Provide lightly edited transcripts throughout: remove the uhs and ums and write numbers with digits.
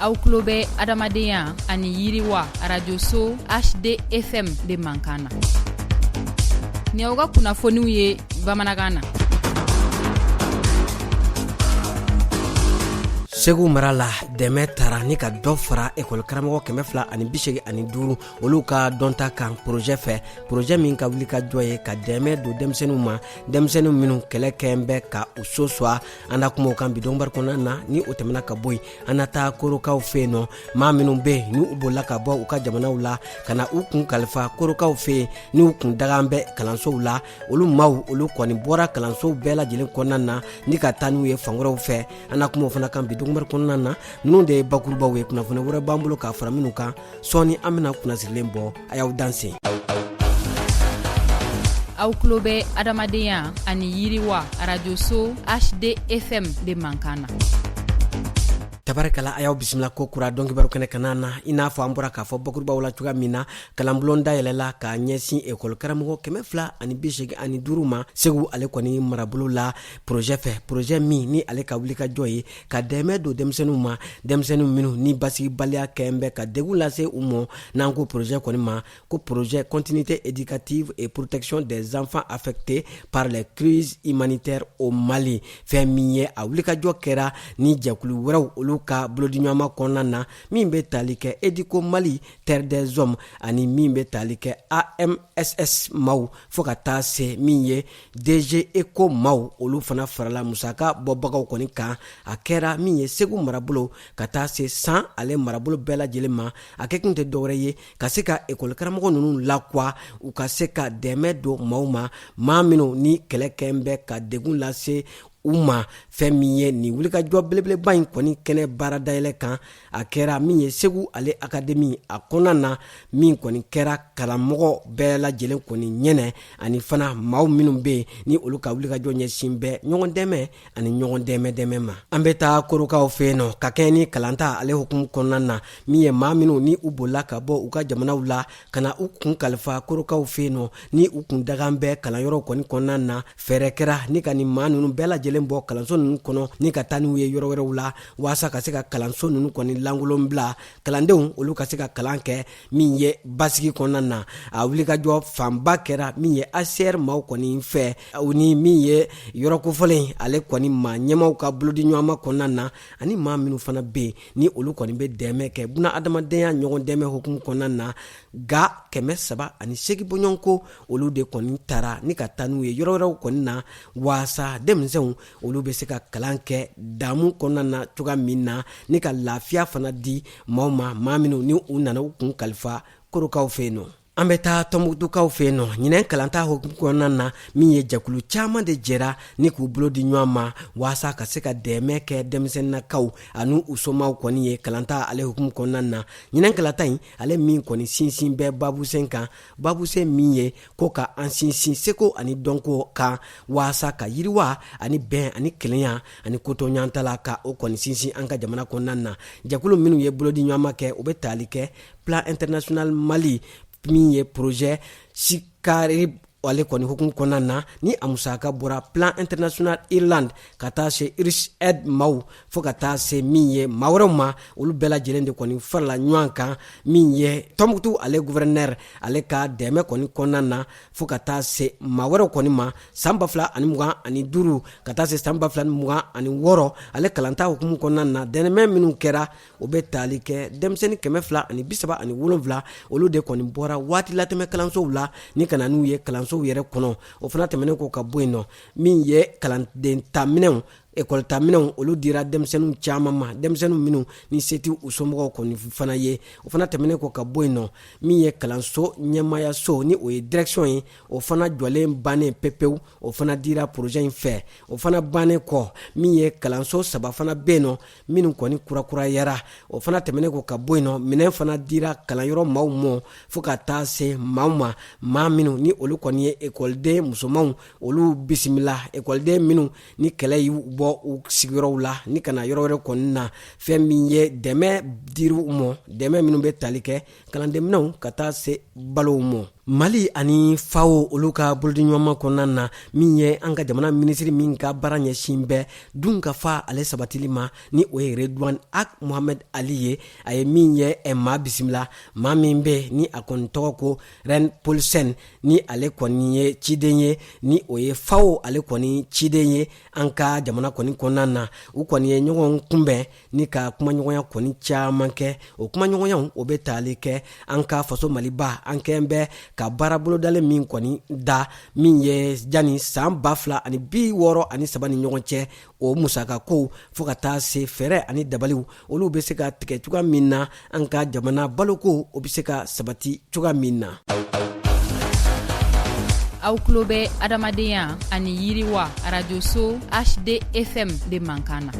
Aw tulo bɛ adamadenya ani yiriwa radio-so HDFM de Mankana. Ni aw ka kunnafoniw ye bamanankan na. Segu marala dɛmɛ tara ni ka dɔ fara école karamɔgɔ 285 olu ka dɔnta kan projet fɛ projet min ka wuli ka jɔ ye ka dɛmɛ do denmisɛnninw ma denmisɛnninw minnu kɛlɛ kɛn bɛ ka u so swa an kumaw kan bidon barikɔnɔ na ni o tɛmɛna ka bɔ yen an taa korokaw fɛ nɔ maa minnu bɛ ni u bolila ka bɔ u ka jamanaw la ka na u kun kalifa korokaw fɛ ni u kun dagan bɛ kalansow la olu maaw olu kɔni bɔra kalansow bɛɛ lajɛlen kɔnɔna na ni ka taa n'u ye fangwɛrɛw fɛ an kumaw fana kan bidon kɔnɔna na ninnu de ye bakurubaw ye kunnafoni wɛrɛ b'an bolo k'a fara minnu kan sɔɔni an bɛna kunnasirilen bɔ a y'aw danse. Aw tulo bɛ adamadenya ani yiriwa radio-so HDFM de Mankana. Tabarakala ayaw bisimila ko kura dɔn kibaru kɛnɛ kana na i n'a fɔ an bɔra k'a fɔ bakurubaw la cogoya min na kalanbulon dayɛlɛla k'a ɲɛsin école karamɔgɔ 285 ma Segu ale kɔni marabolo la projet fɛ projet min ni ale ka wuli ka jɔ ye ka dɛmɛ don denmisɛnninw ma denmisɛnninw minnu ni basigibaliya kɛn bɛ ka degun lase u ma n'an ko projet kɔni ma ko projet continuité éducative et protection des enfants affectés par les crises humanitaires au Mali fɛn min ye a wuli ka jɔ kɛra ni jɛkulu wɛrɛw olu ka bolodiɲɔgɔnma kɔnɔna na min bɛ tali kɛ Edico Mali Terre des Hommes ani min bɛ tali kɛ AMSS maw fo ka taa se min ye DG Eco maw olu fana farala musaka bɔbagaw kɔni kan a kɛra min ye Segu marabolo ka taa se san ale marabolo bɛɛ lajɛlen ma a kɛ kun tɛ dɔwɛrɛ ye ka se ka école karamɔgɔ ninnu lakwa u ka se ka dɛmɛ don maaw ma maa minnu ni kɛlɛ kɛn bɛ ka degun lase u ma fɛn min ye ni wulikajɔ belebeleba in kɔni kɛnɛ baara dayɛlɛ kan a kɛra min ye Segu ale akademi a kɔnɔna na min kɔni kɛra kalanmɔgɔ bɛɛ lajɛlen kɔni ɲɛnɛ ani fana maaw minnu bɛ yen ni olu ka wulikajɔ ɲɛsin bɛ ɲɔgɔn dɛmɛ ani ɲɔgɔn dɛmɛ ma an bɛ taa korokaw fɛ yen nɔ ka kɛ ni kalanta ale hukumu kɔnɔna na min ye maa minnu ni u bolila ka bɔ u ka jamanaw la ka na u kun kalifa korokaw fɛ yen nɔ ni u kun dagan bɛ kalanyɔrɔ kɔni kɔnɔna na fɛɛrɛ kɛra ni ka ni maa ninnu bɛɛ lajɛlen bɔ kalanso ninnu kɔnɔ ni ka taa n'u ye yɔrɔ wɛrɛw la waasa ka se ka kalanso ninnu kɔni langolon bila kalandenw olu ka se ka kalan kɛ min ye basigi kɔnɔna na a wulikajɔ fanba kɛra min ye ACR maaw kɔni fɛ u ni min ye yɔrɔ kofɔlen ale kɔni maa ɲɛmaw ka bolodiɲɔgɔnma kɔnɔna na ani maa minnu fana bɛ yen ni olu kɔni bɛ dɛmɛ kɛ buna adamadenya ɲɔgɔn dɛmɛ hukumu kɔnɔna na ga 308 bɔɲɔgɔnko olu de kɔni taara ni ka taa n'u ye yɔrɔ wɛrɛw kɔni na waasa denmisɛnw olu bɛ se ka kalan kɛ damu kɔnɔna na cogoya min na ni ka lafiya fana di maaw ma maa minnu ni u nana u kun kalifa korokaw fɛ yen nɔ. An bɛ taa Tɔnbukutukaw fɛ yen nɔ ɲinɛn kalanta hukumu kɔnɔna na min ye jɛkulu caman de jɛra ni k'u bolo di ɲɔgɔn ma waasa ka se ka dɛmɛ kɛ denmisɛnninnakaw ani u somaw kɔni ye kalanta ale hukumu kɔnɔna na ɲinɛn kalanta in ale min kɔni sinsin bɛ babusen kan babusen min ye ko ka an sinsin seko ani dɔnko kan waasa ka yiriwa ani bɛn ani kelenya ani kotoɲantala ka o kɔni sinsin an ka jamana kɔnɔna na jɛkulu minnu ye bolo di ɲɔgɔn ma kɛ u bɛ tali kɛ Plan International Mali min ye projet Sikari ale kɔni hukumu kɔnɔna na ni a musaka bɔra Plan International Irland ka taa se Irish Aid maw fo ka taa se min ye maa wɛrɛw ma olu bɛɛ lajɛlen de kɔni farala ɲɔgɔn kan min ye Tɔnbukutu ale gouverneur ale ka dɛmɛ kɔni kɔnɔna na fo ka taa se maa wɛrɛw kɔni ma san 2025 ka taa se san 2026 ale kalanta hukumu kɔnɔna na dɛmɛ minnu kɛra o bɛ tali kɛ denmisɛnnin 237 olu de kɔni bɔra waati latɛmɛ kalansow la ni kana n'u ye kalanso yɛrɛ kɔnɔ o fana tɛmɛnen ko ka bɔ yen nɔ min ye kalanden taminɛw école taminɛw olu dira denmisɛnninw caman ma denmisɛnninw minnu ni seti u somɔgɔw kɔni fana ye o fana tɛmɛnen ko ka bɔ yen nɔ min ye kalanso ɲɛmayaso ni o ye direction ye o fana jɔlen bannen pepewu o fana dira projet in fɛ o fana bannen kɔ min ye kalanso 3 fana bɛ yen nɔ minnu kɔni kurakurayara o fana tɛmɛnen ko ka bɔ yen nɔ minɛn fana dira kalanyɔrɔ maaw ma fo ka taa se maaw ma maa minnu ni olu kɔni ye écoleden musomanw olu bisimila écoleden minnu ni kɛlɛ y'u bɔ u sigiyɔrɔw la ni kana yɔrɔ wɛrɛ kɔni na fɛn min ye dɛmɛ diri u ma dɛmɛ minnu bɛ tali kɛ kalandenminɛw ka taa se balow ma Mali ani FAO olu ka bolodiɲɔgɔnma kɔnɔna na min ye an ka jamana minisiri min ka baara ɲɛsin bɛɛ dun ka fa ale sabatili ma ni o ye Redouane Ak Mohamed Ali ye. A ye min ye maa bisimila maa min bɛ ni a kɔni tɔgɔ ko Reine Paulsen ni ale kɔni ye ciden ye ni o ye FAO ale kɔni ciden ye an ka jamana kɔni kɔnɔna na. U kɔni ye ɲɔgɔn kunbɛn ni ka kumaɲɔgɔnya kɔni caman kɛ. O kumaɲɔgɔnyaw o bɛ tali kɛ an ka faso Maliba an kɛn bɛ ka baara bolodalen min kɔni da min ye jani san 2063 ni ɲɔgɔn cɛ o musaka ko fo ka taa se fɛrɛ ani dabaliw olu bɛ se ka tigɛ cogoya min na an ka jamana baloko o bɛ se ka sabati cogoya min na. Aw tulo bɛ adamadenya ani yiriwa radioso HDFM de Mankana.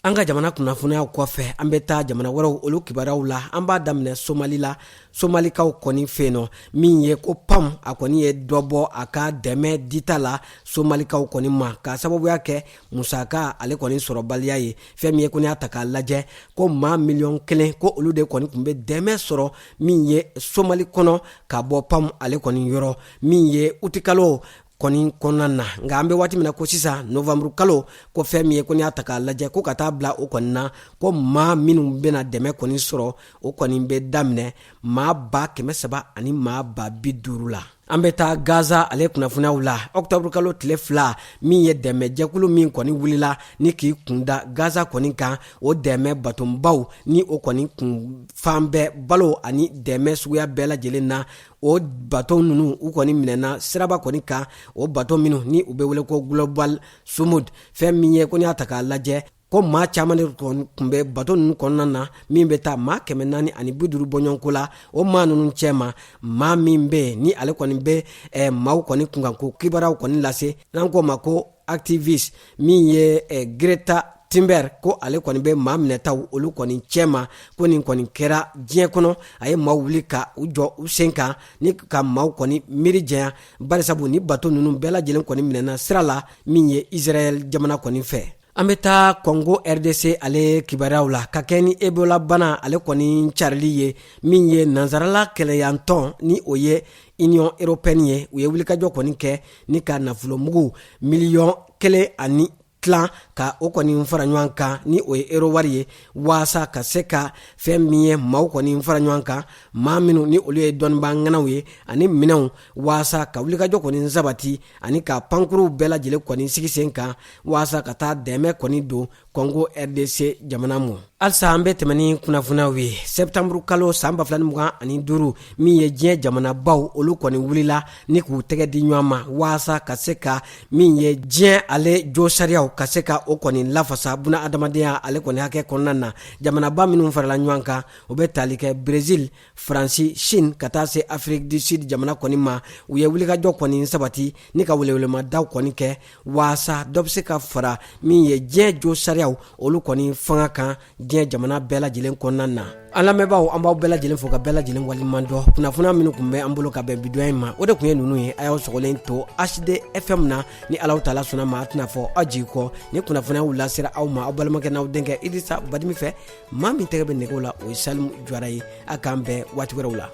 An ka jamana kunnafoniyaw kɔfɛ an bɛ taa jamana wɛrɛw olu kibaruyaw la. An b'a daminɛ Somali la. Somalikaw kɔni fɛ yen min ye ko PAM a kɔni ye dɔ bɔ a ka dɛmɛ dita la Somalikaw kɔni ma ka sababuya kɛ musaka ale kɔni sɔrɔbaliya ye. Fɛn min ye ko n'i y'a ta k'a lajɛ ko maa 1,000,000 ko olu de kɔni tun bɛ dɛmɛ sɔrɔ min ye Somali kɔnɔ ka bɔ PAM ale kɔni yɔrɔ min ye utikalo kɔni kɔnɔna na. Nka an bɛ waati min na ko sisan novembre kalo ko fɛn min ye ko n'i y'a ta k'a lajɛ ko ka taa bila o kɔni na ko maa minnu bɛna dɛmɛ kɔni sɔrɔ o kɔni bɛ daminɛ maa 300,000 ani maa 50,000 la. An bɛ taa Gaza ale kunnafoniyaw la. Octobre kalo tile 2 min ye dɛmɛ jɛkulu min kɔni wulila ni k'i kunda Gaza kɔni kan o dɛmɛ batonbaw ni o kɔni kun fan bɛɛ balo ani dɛmɛ suguya bɛɛ lajɛlen na. O baton ninnu u kɔni minɛna siraba kɔni kan. O baton minnu ni u bɛ wele ko Global Sumud. Fɛn min ye ko n'i y'a ta k'a lajɛ ko maa caman de tun bɛ bato ninnu kɔnɔna na min bɛ taa maa 450 bɔɲɔgɔnko la. O maa ninnu cɛ ma maa min bɛ ni ale kɔni bɛ maaw kɔni kunkan ko kibaruyaw kɔni lase n'an k'o ma ko activiste min ye Greta Thunberg ko ale kɔni bɛ maa minɛtaw olu kɔni cɛ ma ko nin kɔni kɛra diɲɛ kɔnɔ. A ye maaw wuli ka u jɔ u sen kan ni ka maaw kɔni miiri jɛnya barisabu ni bato ninnu bɛɛ lajɛlen kɔni minɛna sira la min ye Israel jamana kɔni fɛ. An bɛ taa Congo RDC ale kibaruyaw la ka kɛ ni Ebola bana ale kɔni carili ye min ye nanzarala kɛlɛyantɔn ni o ye Union Européenne ye. U ye wulikajɔ kɔni kɛ ni ka nafolo mugu 1,000,000 ani tila ka o kɔni fara ɲɔgɔn kan ni o ye euro wari ye waasa ka se ka fɛn min ye maaw kɔni fara ɲɔgɔn kan maa minnu ni olu ye dɔnnibaa ŋanaw ye ani minɛnw waasa ka wulikajɔ kɔni sabati ani ka pankuruw bɛɛ lajɛlen kɔni sigi sen kan waasa ka taa dɛmɛ kɔni don Congo RDC jamana mɔ. Halisa an bɛ tɛmɛ ni kunnafoniyaw ye. Septembre kalo san 2025 min ye diɲɛ jamanabaw olu kɔni wulila ni k'u tɛgɛ di ɲɔgɔn ma waasa ka se ka min ye diɲɛ ale jo sariyaw ka se ka o kɔni lafasa buna adamadenya ale kɔni hakɛ kɔnɔna na. Jamanaba minnu farala ɲɔgɔn kan o bɛ tali kɛ Brésil, Faransi, Chine ka taa se Afrique du Sud jamana kɔni ma. U ye wulikajɔ kɔni sabati ni ka welewelemadaw kɔni kɛ waasa dɔ bɛ se ka fara min ye diɲɛ jo sariyaw olu kɔni fanga kan diɲɛ jamana bɛɛ lajɛlen kɔnɔna na. An lamɛnbaaw an b'aw bɛɛ lajɛlen fo ka bɛɛ lajɛlen waliɲuman dɔn. Kunnafoniya minnu tun bɛ an bolo ka bɛn bidoya in ma o de tun ye ninnu ye. A y'aw sɔgɔlen to HDFM na ni Alahu Taala sɔnna ma a tɛna fɔ aw jigi kɔ. Ni kunnafoniyaw lasera aw ma aw balimakɛ n'aw denkɛ Idrissa Badimi fɛ maa min tɛgɛ bɛ nɛgɛw la o ye Salimu Jwara ye. A k'an bɛn waati wɛrɛw la.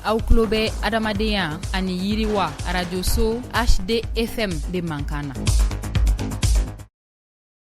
Aw tulo bɛ adamadenya ani yiriwa radioso HDFM de Mankana.